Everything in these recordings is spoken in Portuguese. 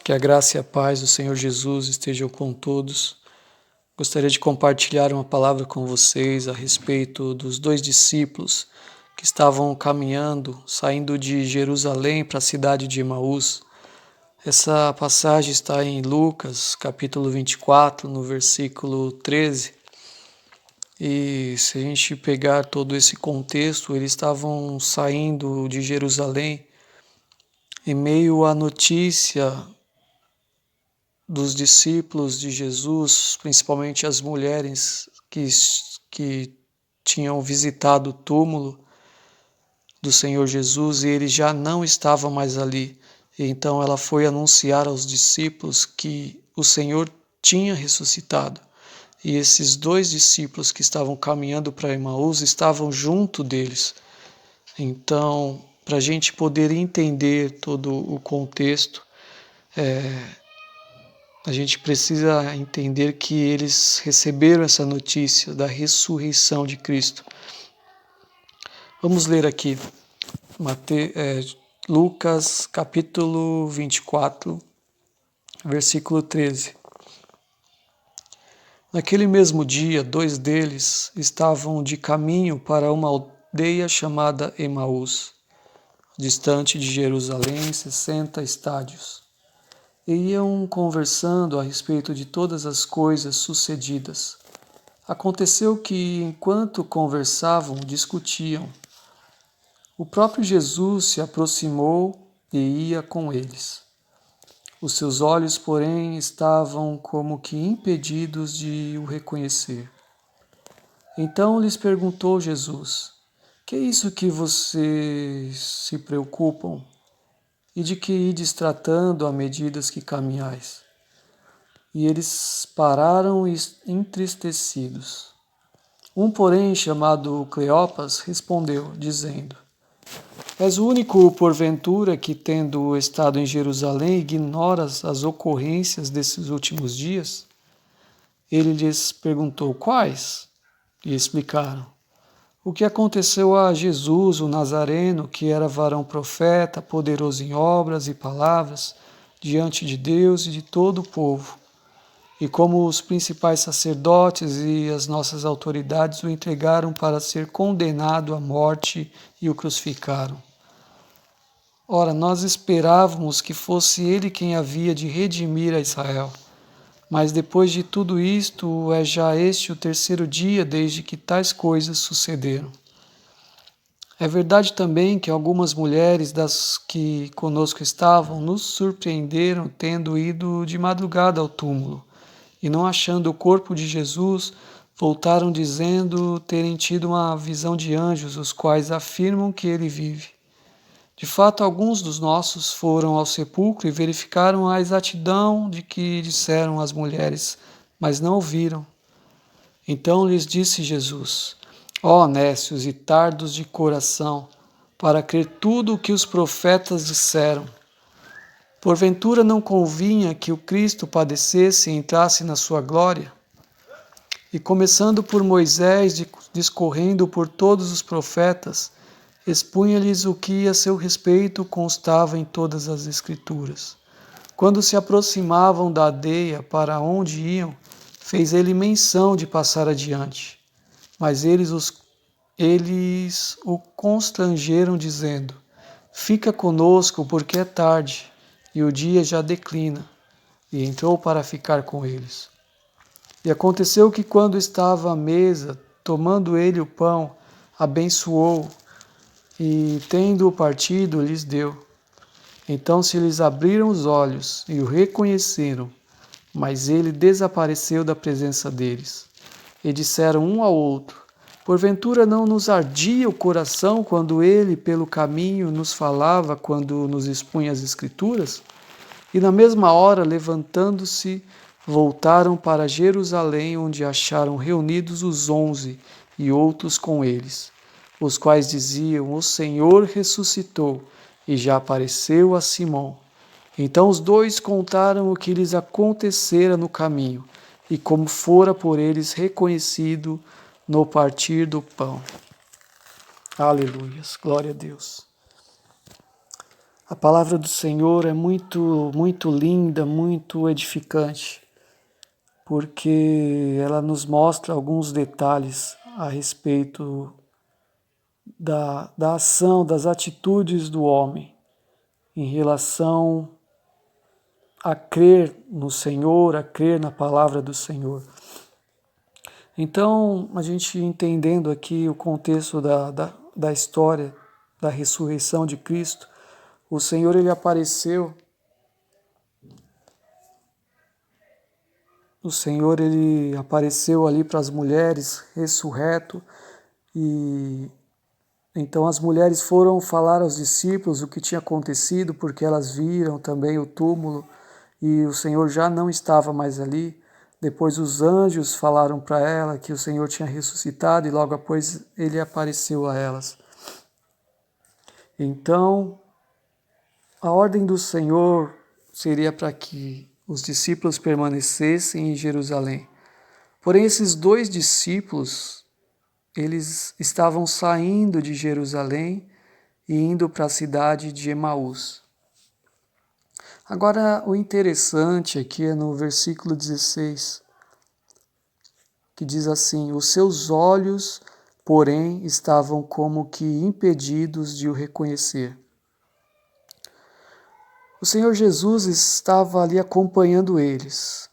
Que a graça e a paz do Senhor Jesus estejam com todos. Gostaria de compartilhar uma palavra com vocês a respeito dos dois discípulos que estavam caminhando, saindo de Jerusalém para a cidade de Emaús. Essa passagem está em Lucas, capítulo 24, no versículo 13. E se a gente pegar todo esse contexto, eles estavam saindo de Jerusalém em meio à notícia dos discípulos de Jesus, principalmente as mulheres que tinham visitado o túmulo do Senhor Jesus e ele já não estava mais ali. Então ela foi anunciar aos discípulos que o Senhor tinha ressuscitado. E esses dois discípulos que estavam caminhando para Emaús estavam junto deles. Então, para a gente poder entender todo o contexto, a gente precisa entender que eles receberam essa notícia da ressurreição de Cristo. Vamos ler aqui Lucas capítulo 24, versículo 13. Naquele mesmo dia, dois deles estavam de caminho para uma aldeia chamada Emaús, distante de Jerusalém, 60 estádios. E iam conversando a respeito de todas as coisas sucedidas. Aconteceu que, enquanto conversavam, discutiam. O próprio Jesus se aproximou e ia com eles. Os seus olhos, porém, estavam como que impedidos de o reconhecer. Então lhes perguntou Jesus: Que é isso que vocês se preocupam? E de que ides tratando à medida que caminhais? E eles pararam entristecidos. Um, porém, chamado Cleopas, respondeu, dizendo: És o único, porventura, que, tendo estado em Jerusalém, ignoras as ocorrências desses últimos dias? Ele lhes perguntou: Quais? E explicaram: O que aconteceu a Jesus, o Nazareno, que era varão profeta, poderoso em obras e palavras, diante de Deus e de todo o povo. E como os principais sacerdotes e as nossas autoridades o entregaram para ser condenado à morte e o crucificaram. Ora, nós esperávamos que fosse ele quem havia de redimir a Israel. Mas depois de tudo isto, é já este o terceiro dia desde que tais coisas sucederam. É verdade também que algumas mulheres das que conosco estavam nos surpreenderam tendo ido de madrugada ao túmulo e não achando o corpo de Jesus, voltaram dizendo terem tido uma visão de anjos, os quais afirmam que ele vive. De fato, alguns dos nossos foram ao sepulcro e verificaram a exatidão de que disseram as mulheres, mas não o viram. Então lhes disse Jesus: Ó nécios e tardos de coração, para crer tudo o que os profetas disseram. Porventura não convinha que o Cristo padecesse e entrasse na sua glória? E começando por Moisés, discorrendo por todos os profetas, expunha-lhes o que a seu respeito constava em todas as Escrituras. Quando se aproximavam da aldeia para onde iam, fez ele menção de passar adiante. Mas eles o constrangeram, dizendo: Fica conosco, porque é tarde, e o dia já declina. E entrou para ficar com eles. E aconteceu que, quando estava à mesa, tomando ele o pão, abençoou, e, tendo-o partido, lhes deu. Então se lhes abriram os olhos e o reconheceram, mas ele desapareceu da presença deles. E disseram um ao outro: Porventura não nos ardia o coração quando ele, pelo caminho, nos falava, quando nos expunha as Escrituras? E na mesma hora, levantando-se, voltaram para Jerusalém, onde acharam reunidos os 11 e outros com eles, os quais diziam: O Senhor ressuscitou e já apareceu a Simão. Então os dois contaram o que lhes acontecera no caminho e como fora por eles reconhecido no partir do pão. Aleluias, glória a Deus. A palavra do Senhor é muito linda, muito edificante, porque ela nos mostra alguns detalhes a respeito da ação, das atitudes do homem em relação a crer no Senhor, a crer na palavra do Senhor. Então, a gente entendendo aqui o contexto da história da ressurreição de Cristo, o Senhor ele apareceu ali para as mulheres ressurreto, e então as mulheres foram falar aos discípulos o que tinha acontecido, porque elas viram também o túmulo e o Senhor já não estava mais ali. Depois os anjos falaram para ela que o Senhor tinha ressuscitado e logo após ele apareceu a elas. Então, a ordem do Senhor seria para que os discípulos permanecessem em Jerusalém. Porém, esses 2 discípulos, eles estavam saindo de Jerusalém e indo para a cidade de Emaús. Agora, o interessante aqui é no versículo 16, que diz assim: os seus olhos, porém, estavam como que impedidos de o reconhecer. O Senhor Jesus estava ali acompanhando eles.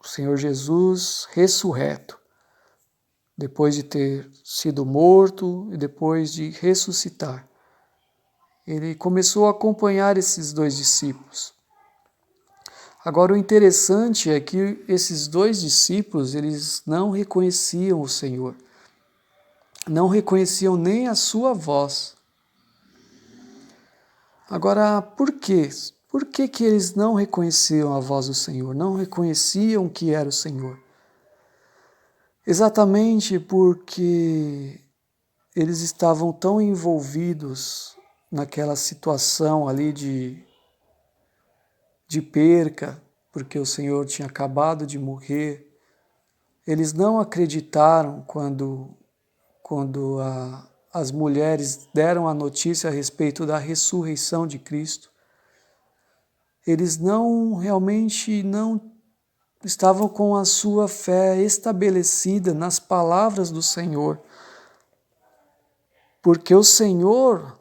O Senhor Jesus ressurreto, depois de ter sido morto e depois de ressuscitar. Ele começou a acompanhar esses 2 discípulos. Agora, o interessante é que esses 2 discípulos, eles não reconheciam o Senhor. Não reconheciam nem a sua voz. Agora, por quê? Por que eles não reconheciam a voz do Senhor? Não reconheciam que era o Senhor? Exatamente porque eles estavam tão envolvidos naquela situação ali de perca, porque o Senhor tinha acabado de morrer. Eles não acreditaram quando as mulheres deram a notícia a respeito da ressurreição de Cristo. Eles realmente não estavam com a sua fé estabelecida nas palavras do Senhor, porque o Senhor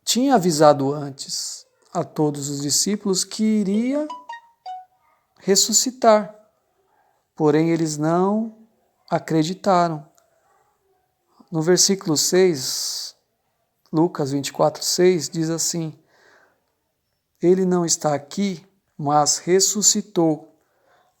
tinha avisado antes a todos os discípulos que iria ressuscitar, porém eles não acreditaram. No versículo 6, Lucas 24:6, diz assim: ele não está aqui, mas ressuscitou.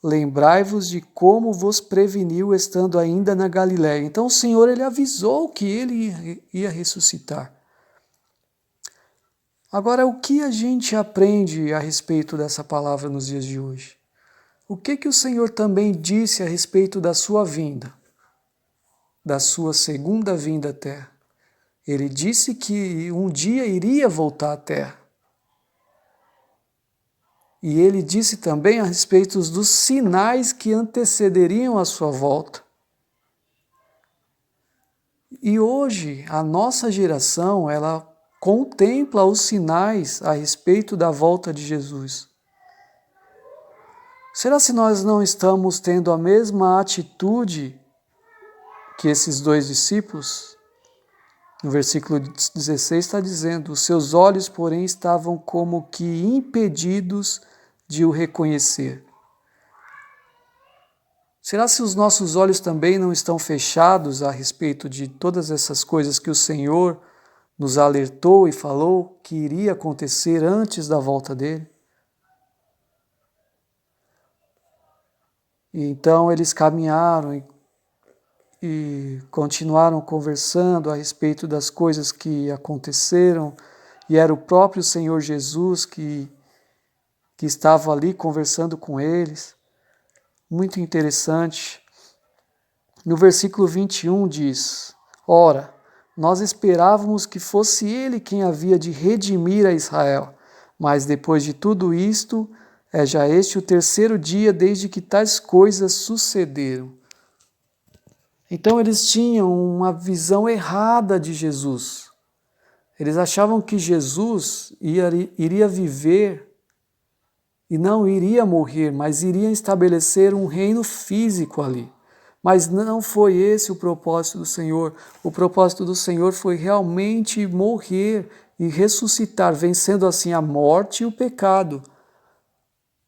Lembrai-vos de como vos preveniu estando ainda na Galiléia. Então o Senhor ele avisou que ele ia ressuscitar. Agora, o que a gente aprende a respeito dessa palavra nos dias de hoje? O que o Senhor também disse a respeito da sua vinda, da sua segunda vinda à terra? Ele disse que um dia iria voltar à terra. E ele disse também a respeito dos sinais que antecederiam a sua volta. E hoje, a nossa geração, ela contempla os sinais a respeito da volta de Jesus. Será se nós não estamos tendo a mesma atitude que esses 2 discípulos? No versículo 16 está dizendo: os seus olhos, porém, estavam como que impedidos de o reconhecer. Será se os nossos olhos também não estão fechados a respeito de todas essas coisas que o Senhor nos alertou e falou que iria acontecer antes da volta dele? E então eles caminharam e continuaram conversando a respeito das coisas que aconteceram, e era o próprio Senhor Jesus que estava ali conversando com eles. Muito interessante. No versículo 21 diz: ora, nós esperávamos que fosse ele quem havia de redimir a Israel, mas depois de tudo isto, é já este o 3º dia desde que tais coisas sucederam. Então eles tinham uma visão errada de Jesus. Eles achavam que Jesus iria viver e não iria morrer, mas iria estabelecer um reino físico ali. Mas não foi esse o propósito do Senhor. O propósito do Senhor foi realmente morrer e ressuscitar, vencendo assim a morte e o pecado,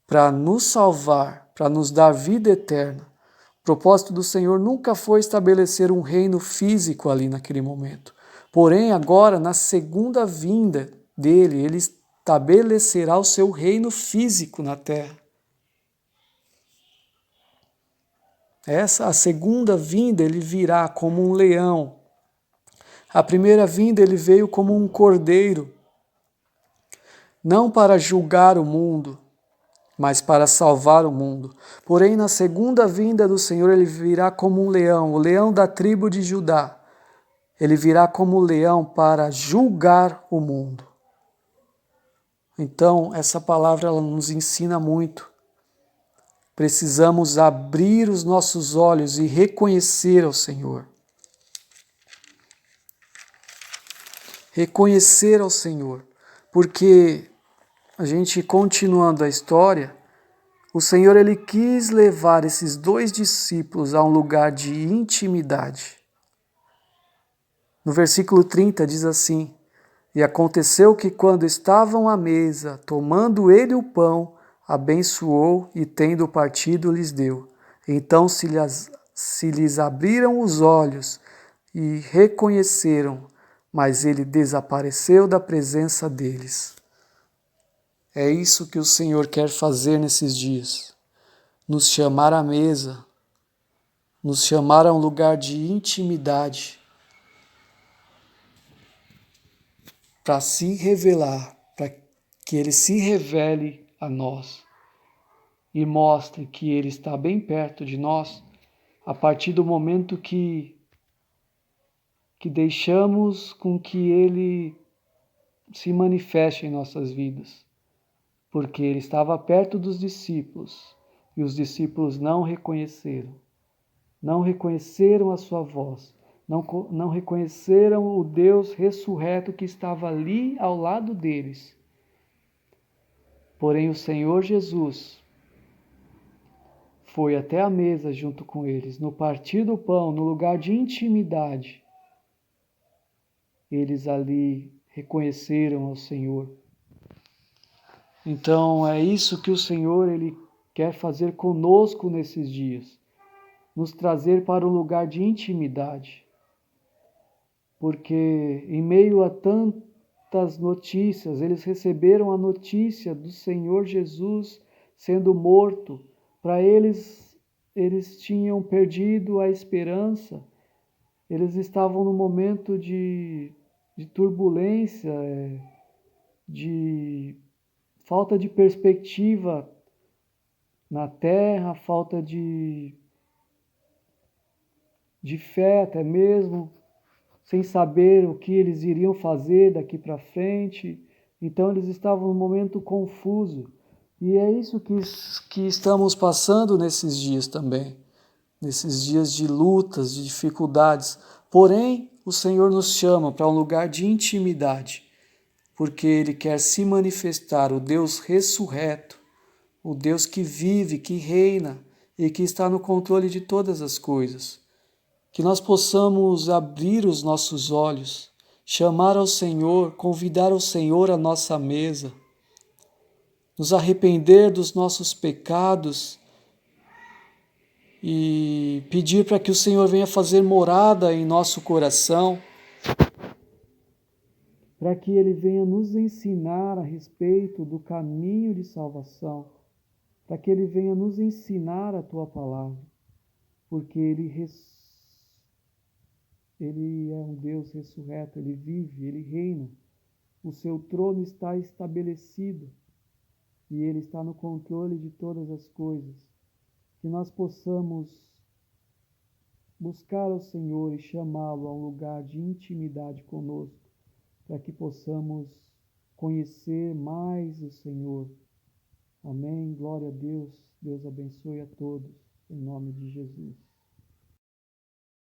para nos salvar, para nos dar vida eterna. O propósito do Senhor nunca foi estabelecer um reino físico ali naquele momento. Porém, agora, na segunda vinda dele, ele estabelecerá o seu reino físico na terra. A segunda vinda, ele virá como um leão. A primeira vinda, ele veio como um cordeiro, não para julgar o mundo, mas para salvar o mundo. Porém, na segunda vinda do Senhor, ele virá como um leão, o leão da tribo de Judá. Ele virá como leão para julgar o mundo. Então, essa palavra ela nos ensina muito. Precisamos abrir os nossos olhos e reconhecer ao Senhor. Reconhecer ao Senhor, porque a gente continuando a história, o Senhor ele quis levar esses dois discípulos a um lugar de intimidade. No versículo 30 diz assim: E aconteceu que quando estavam à mesa, tomando ele o pão, abençoou e tendo partido lhes deu. Então se lhes abriram os olhos e reconheceram, mas ele desapareceu da presença deles. É isso que o Senhor quer fazer nesses dias. Nos chamar à mesa, nos chamar a um lugar de intimidade, para se revelar, para que Ele se revele a nós e mostre que Ele está bem perto de nós a partir do momento que deixamos com que Ele se manifeste em nossas vidas. Porque Ele estava perto dos discípulos e os discípulos não reconheceram a sua voz, não reconheceram o Deus ressurreto que estava ali ao lado deles. Porém, o Senhor Jesus foi até a mesa junto com eles, no partir do pão, no lugar de intimidade. Eles ali reconheceram ao Senhor. Então, é isso que o Senhor ele quer fazer conosco nesses dias. Nos trazer para um lugar de intimidade. Porque em meio a tantas notícias, eles receberam a notícia do Senhor Jesus sendo morto. Para eles tinham perdido a esperança. Eles estavam num momento de turbulência, de falta de perspectiva na terra, falta de fé até mesmo, sem saber o que eles iriam fazer daqui para frente. Então eles estavam num momento confuso. E é isso que estamos passando nesses dias também, nesses dias de lutas, de dificuldades. Porém, o Senhor nos chama para um lugar de intimidade, porque Ele quer se manifestar, o Deus ressurreto, o Deus que vive, que reina e que está no controle de todas as coisas. Que nós possamos abrir os nossos olhos, chamar ao Senhor, convidar o Senhor à nossa mesa, nos arrepender dos nossos pecados e pedir para que o Senhor venha fazer morada em nosso coração, para que Ele venha nos ensinar a respeito do caminho de salvação, para que Ele venha nos ensinar a Tua palavra, porque Ele é um Deus ressurreto, Ele vive, Ele reina, o Seu trono está estabelecido e Ele está no controle de todas as coisas. Que nós possamos buscar ao Senhor e chamá-lo a um lugar de intimidade conosco, para que possamos conhecer mais o Senhor. Amém. Glória a Deus. Deus abençoe a todos. Em nome de Jesus.